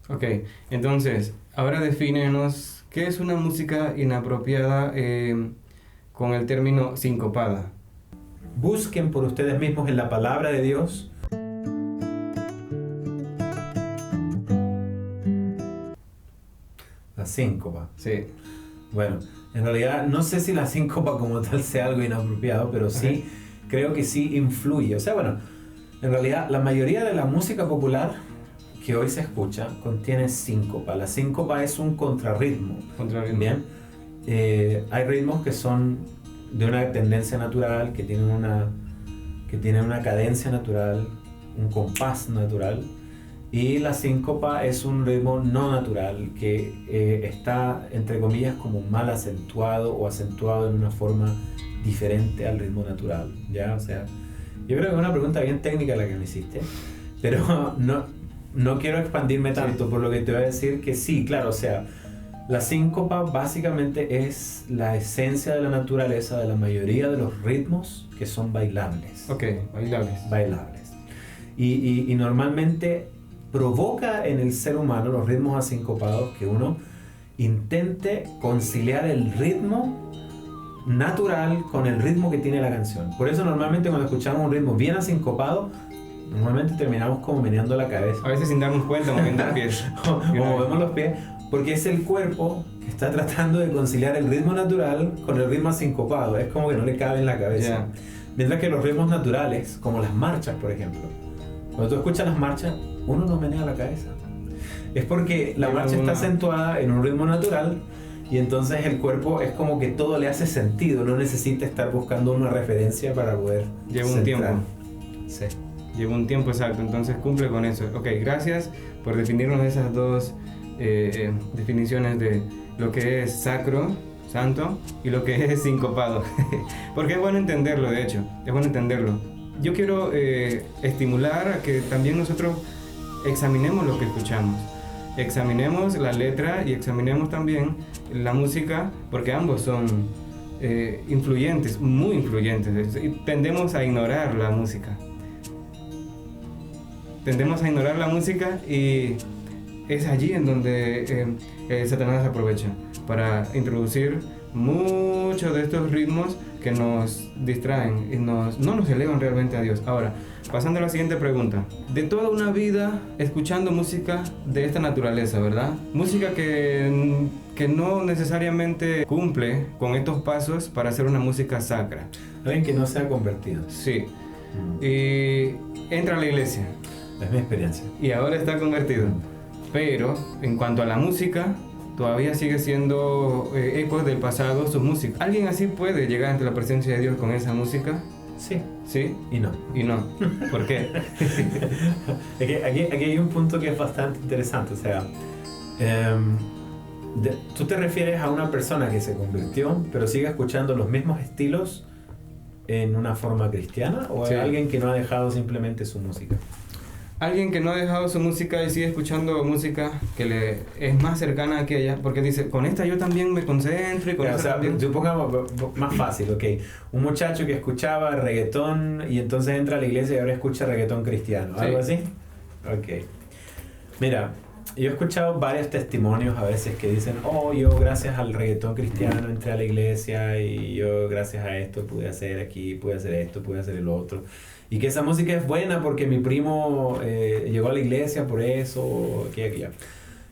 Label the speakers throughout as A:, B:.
A: Ok, entonces, ahora defínenos qué es una música inapropiada con el término sincopada.
B: Busquen por ustedes mismos en la palabra de Dios la síncopa.
A: Sí.
B: Bueno, en realidad no sé si la síncopa como tal sea algo inapropiado, pero sí creo que sí influye. O sea, bueno, en realidad la mayoría de la música popular que hoy se escucha contiene síncopa. La síncopa es un contrarritmo.
A: Contrarritmo.
B: Bien, hay ritmos que son de una tendencia natural, que tienen una cadencia natural, un compás natural. Y la síncopa es un ritmo no natural que está, entre comillas, como mal acentuado o acentuado en una forma diferente al ritmo natural, ¿ya? O sea, yo creo que es una pregunta bien técnica la que me hiciste, pero no quiero expandirme tanto, por lo que te voy a decir que sí, claro, o sea, la síncopa básicamente es la esencia de la naturaleza de la mayoría de los ritmos que son bailables.
A: Ok, bailables.
B: Bailables. Y normalmente provoca en el ser humano los ritmos asincopados que uno intente conciliar el ritmo natural con el ritmo que tiene la canción. Por eso normalmente cuando escuchamos un ritmo bien asincopado, normalmente terminamos como meneando la cabeza.
A: A veces sin darnos cuenta, moviendo los pies.
B: o movemos los pies, porque es el cuerpo que está tratando de conciliar el ritmo natural con el ritmo asincopado. Es como que no le cabe en la cabeza.
A: Yeah.
B: Mientras que los ritmos naturales, como las marchas, por ejemplo, cuando tú escuchas las marchas, uno no menea la cabeza. Es porque la marcha está acentuada en un ritmo natural y entonces el cuerpo es como que todo le hace sentido, no necesita estar buscando una referencia para poder
A: Lleva un tiempo.
B: Sí.
A: Lleva un tiempo exacto, entonces cumple con eso. Ok, gracias por definirnos esas dos definiciones de lo que es sacro, santo, y lo que es sincopado. Porque es bueno entenderlo, de hecho, es bueno entenderlo. Yo quiero estimular a que también nosotros examinemos lo que escuchamos, examinemos la letra y examinemos también la música, porque ambos son influyentes, muy influyentes, y tendemos a ignorar la música. Tendemos a ignorar la música y es allí en donde Satanás aprovecha para introducir muchos de estos ritmos que nos distraen y no nos elevan realmente a Dios. Ahora, pasando a la siguiente pregunta. De toda una vida escuchando música de esta naturaleza, ¿verdad? Música que no necesariamente cumple con estos pasos para hacer una música sacra.
B: Alguien que no se ha convertido.
A: Sí. Y entra a la iglesia.
B: Es mi experiencia.
A: Y ahora está convertido. Pero en cuanto a la música, todavía sigue siendo ecos del pasado su música. ¿Alguien así puede llegar ante la presencia de Dios con esa música?
B: Sí.
A: ¿Sí?
B: Y no.
A: Y no. ¿Por qué?
B: Aquí hay un punto que es bastante interesante. O sea, tú te refieres a una persona que se convirtió, pero sigue escuchando los mismos estilos en una forma cristiana, o
A: sí.
B: a alguien que no ha dejado simplemente su música.
A: Alguien que no ha dejado su música y sigue escuchando música que le es más cercana a aquella, porque dice, con esta yo también me concentro y con esta también...
B: Supongamos más fácil, ok. Un muchacho que escuchaba reggaetón y entonces entra a la iglesia y ahora escucha reggaetón cristiano,
A: sí.
B: ¿Algo así? Ok. Mira, yo he escuchado varios testimonios a veces que dicen, oh, yo gracias al reggaetón cristiano entré a la iglesia y yo gracias a esto pude hacer aquí, pude hacer esto, pude hacer el otro. Y que esa música es buena porque mi primo llegó a la iglesia por eso, aquello.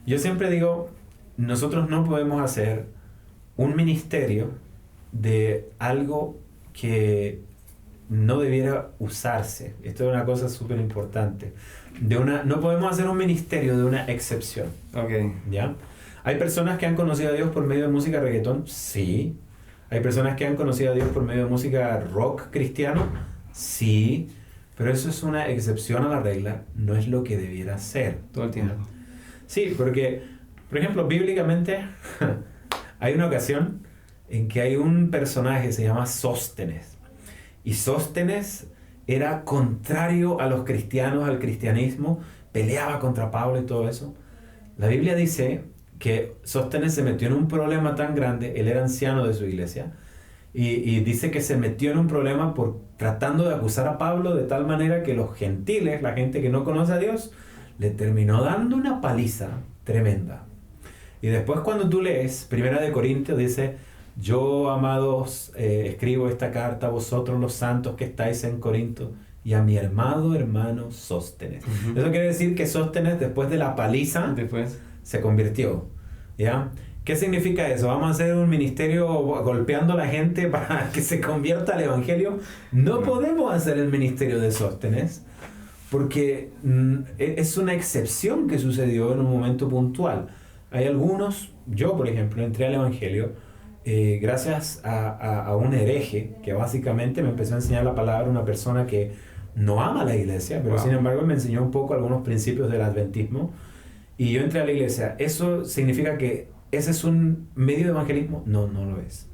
B: Yo siempre digo, nosotros no podemos hacer un ministerio de algo que no debiera usarse. Esto es una cosa súper importante. No podemos hacer un ministerio de una excepción.
A: Okay.
B: ¿Ya? ¿Hay personas que han conocido a Dios por medio de música reggaetón? Sí. ¿Hay personas que han conocido a Dios por medio de música rock cristiano? Sí. Pero eso es una excepción a la regla, no es lo que debiera ser.
A: Todo el tiempo.
B: Sí, porque, por ejemplo, bíblicamente hay una ocasión en que hay un personaje que se llama Sóstenes. Y Sóstenes era contrario a los cristianos, al cristianismo, peleaba contra Pablo y todo eso. La Biblia dice que Sóstenes se metió en un problema tan grande, él era anciano de su iglesia, y dice que se metió en un problema por tratando de acusar a Pablo de tal manera que los gentiles, la gente que no conoce a Dios, le terminó dando una paliza tremenda. Y después cuando tú lees 1 Corintios dice, yo, amados, escribo esta carta a vosotros los santos que estáis en Corinto y a mi hermano Sóstenes. Uh-huh. Eso quiere decir que Sóstenes, después de la paliza, se convirtió. ¿Ya? ¿Qué significa eso? ¿Vamos a hacer un ministerio golpeando a la gente para que se convierta al evangelio? No podemos hacer el ministerio de Sóstenes, porque es una excepción que sucedió en un momento puntual. Hay algunos, yo por ejemplo, entré al evangelio gracias a un hereje que básicamente me empezó a enseñar la palabra, una persona que no ama la iglesia, pero sin embargo me enseñó un poco algunos principios del adventismo, y yo entré a la iglesia. ¿Eso significa que ese es un medio de evangelismo? No, no lo es.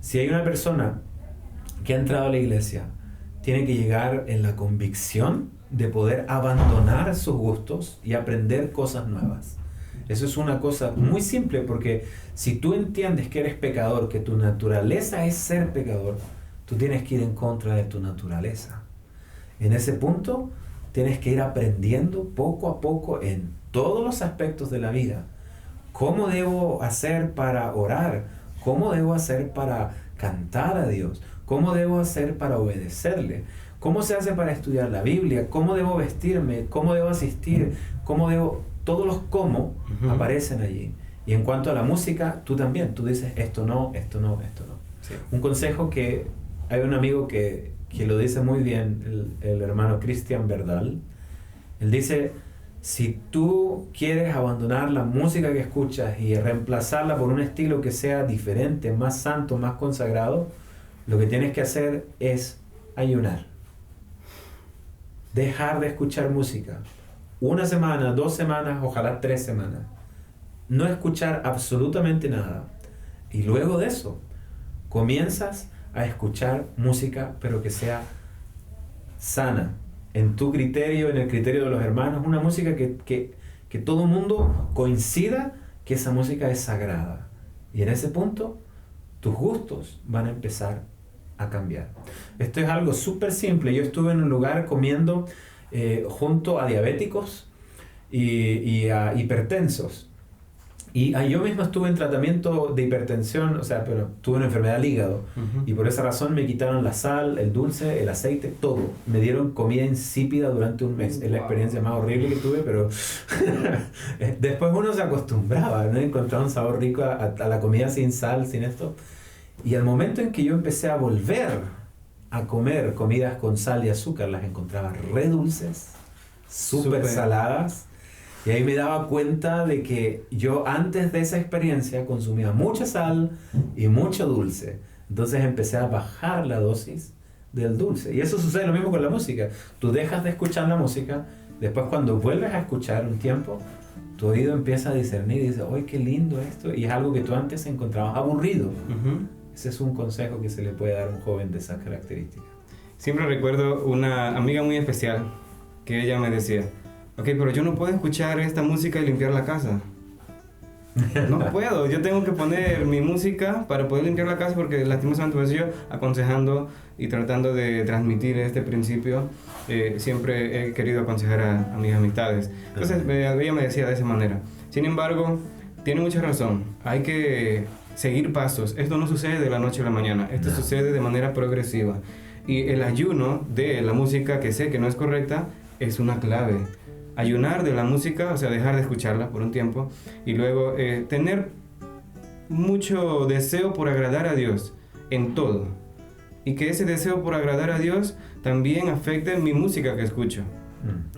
B: Si hay una persona que ha entrado a la iglesia, tiene que llegar en la convicción de poder abandonar sus gustos y aprender cosas nuevas. Eso es una cosa muy simple, porque si tú entiendes que eres pecador, que tu naturaleza es ser pecador, tú tienes que ir en contra de tu naturaleza. En ese punto, tienes que ir aprendiendo poco a poco en todos los aspectos de la vida. ¿Cómo debo hacer para orar? ¿Cómo debo hacer para cantar a Dios? ¿Cómo debo hacer para obedecerle? ¿Cómo se hace para estudiar la Biblia? ¿Cómo debo vestirme? ¿Cómo debo asistir? ¿Cómo debo...? Todos los cómo aparecen allí. Y en cuanto a la música, tú también. Tú dices, esto no, esto no, esto no. Sí. Un consejo que hay un amigo que lo dice muy bien, el hermano Cristian Verdal. Él dice, si tú quieres abandonar la música que escuchas y reemplazarla por un estilo que sea diferente, más santo, más consagrado, lo que tienes que hacer es ayunar. Dejar de escuchar música. 1 semana, 2 semanas, ojalá 3 semanas. No escuchar absolutamente nada. Y luego de eso, comienzas a escuchar música, pero que sea sana. En tu criterio, en el criterio de los hermanos, una música que todo el mundo coincida que esa música es sagrada. Y en ese punto, tus gustos van a empezar a cambiar. Esto es algo súper simple. Yo estuve en un lugar comiendo junto a diabéticos y a hipertensos. Y yo mismo estuve en tratamiento de hipertensión, pero tuve una enfermedad del hígado. Y por esa razón me quitaron la sal, el dulce, el aceite, todo. Me dieron comida insípida durante un mes. Es la experiencia más horrible que tuve, pero después uno se acostumbraba, ¿no? Encontraba un sabor rico a la comida sin sal, sin esto. Y al momento en que yo empecé a volver a comer comidas con sal y azúcar, las encontraba re dulces, súper saladas, y ahí me daba cuenta de que yo antes de esa experiencia consumía mucha sal y mucho dulce. Entonces empecé a bajar la dosis del dulce, y eso sucede lo mismo con la música. Tú dejas de escuchar la música, después cuando vuelves a escuchar un tiempo, tu oído empieza a discernir y dice, ¡ay, qué lindo esto! Y es algo que tú antes encontrabas aburrido. Ese es un consejo que se le puede dar a un joven de esas características.
A: Siempre recuerdo una amiga muy especial que ella me decía, ok, pero yo no puedo escuchar esta música y limpiar la casa. No puedo, yo tengo que poner mi música para poder limpiar la casa, porque lastimosamente pues yo aconsejando y tratando de transmitir este principio, siempre he querido aconsejar a mis amistades. Entonces ella me decía de esa manera. Sin embargo, tiene mucha razón, hay que seguir pasos. Esto no sucede de la noche a la mañana, esto sucede de manera progresiva. Y el ayuno de la música que sé que no es correcta es una clave. Ayunar de la música, o sea, dejar de escucharla por un tiempo, y luego tener mucho deseo por agradar a Dios en todo. Y que ese deseo por agradar a Dios también afecte mi música que escucho.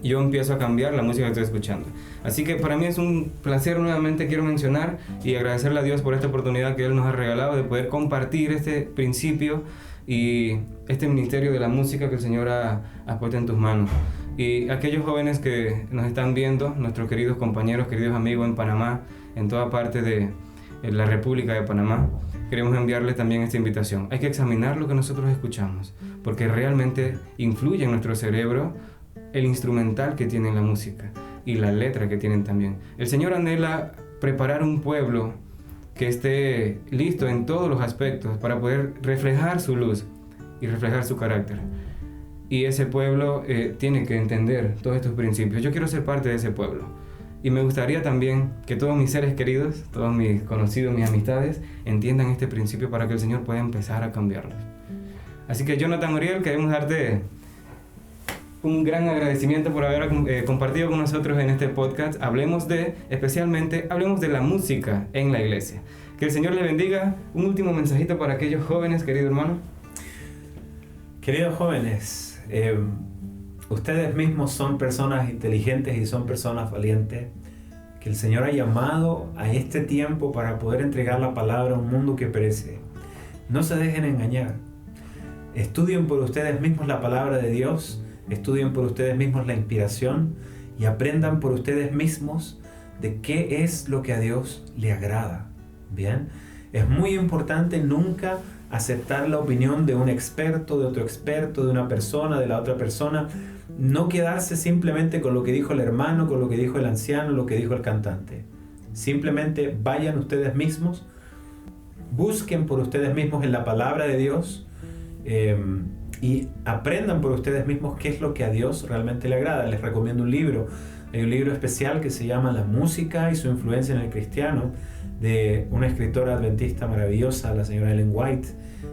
A: Yo empiezo a cambiar la música que estoy escuchando. Así que para mí es un placer, nuevamente quiero mencionar y agradecerle a Dios por esta oportunidad que Él nos ha regalado de poder compartir este principio y este ministerio de la música que el Señor ha puesto en tus manos. Y aquellos jóvenes que nos están viendo, nuestros queridos compañeros, queridos amigos en Panamá, en toda parte de la República de Panamá, queremos enviarles también esta invitación. Hay que examinar lo que nosotros escuchamos, porque realmente influye en nuestro cerebro el instrumental que tiene la música y la letra que tienen también. El Señor anhela preparar un pueblo que esté listo en todos los aspectos para poder reflejar su luz y reflejar su carácter. y ese pueblo tiene que entender todos estos principios. Yo quiero ser parte de ese pueblo. Y me gustaría también que todos mis seres queridos, todos mis conocidos, mis amistades, entiendan este principio para que el Señor pueda empezar a cambiarlos. Así que Jonathan Uriel, queremos darte un gran agradecimiento por haber compartido con nosotros en este podcast. Especialmente hablemos de la música en la iglesia. Que el Señor le bendiga. Un último mensajito para aquellos jóvenes, querido hermano.
B: Queridos jóvenes, ustedes mismos son personas inteligentes y son personas valientes, que el Señor ha llamado a este tiempo para poder entregar la palabra a un mundo que perece. No se dejen engañar. Estudien por ustedes mismos la palabra de Dios, estudien por ustedes mismos la inspiración y aprendan por ustedes mismos de qué es lo que a Dios le agrada. Bien, es muy importante nunca aceptar la opinión de un experto, de otro experto, de una persona, de la otra persona. No quedarse simplemente con lo que dijo el hermano, con lo que dijo el anciano, lo que dijo el cantante. Simplemente vayan ustedes mismos, busquen por ustedes mismos en la palabra de Dios y aprendan por ustedes mismos qué es lo que a Dios realmente le agrada. Les recomiendo un libro. Hay un libro especial que se llama La música y su influencia en el cristiano, de una escritora adventista maravillosa, la señora Ellen White.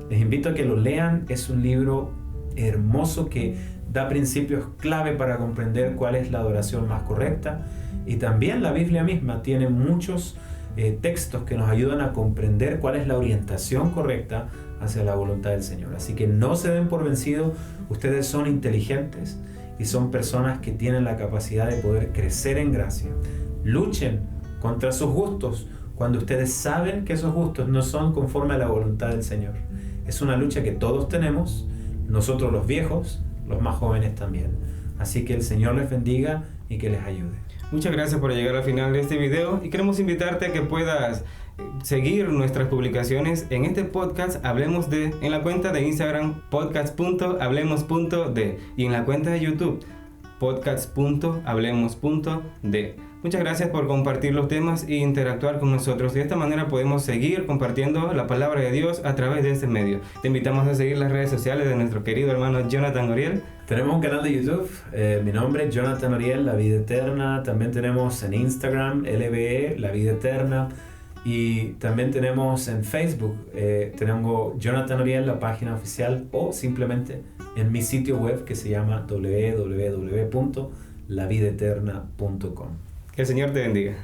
B: Les invito a que lo lean. Es un libro hermoso que da principios clave para comprender cuál es la adoración más correcta, y también la Biblia misma tiene muchos textos que nos ayudan a comprender cuál es la orientación correcta hacia la voluntad del Señor. Así que no se den por vencidos. Ustedes son inteligentes y son personas que tienen la capacidad de poder crecer en gracia. Luchen contra sus gustos cuando ustedes saben que esos gustos no son conforme a la voluntad del Señor. Es una lucha que todos tenemos, nosotros los viejos, los más jóvenes también. Así que el Señor les bendiga y que les ayude.
A: Muchas gracias por llegar al final de este video y queremos invitarte a que puedas seguir nuestras publicaciones en este podcast Hablemos de, en la cuenta de Instagram podcast.hablemos.de y en la cuenta de YouTube podcast.hablemos.de. Muchas gracias por compartir los temas e interactuar con nosotros. De esta manera podemos seguir compartiendo la palabra de Dios a través de este medio. Te invitamos a seguir las redes sociales de nuestro querido hermano Jonathan Uriel.
B: Tenemos un canal de YouTube, mi nombre es Jonathan Uriel, La Vida Eterna. También tenemos en Instagram, LBE, La Vida Eterna. Y también tenemos en Facebook, tenemos Jonathan Uriel, la página oficial, o simplemente en mi sitio web que se llama www.lavidaeterna.com.
A: Que el Señor te bendiga.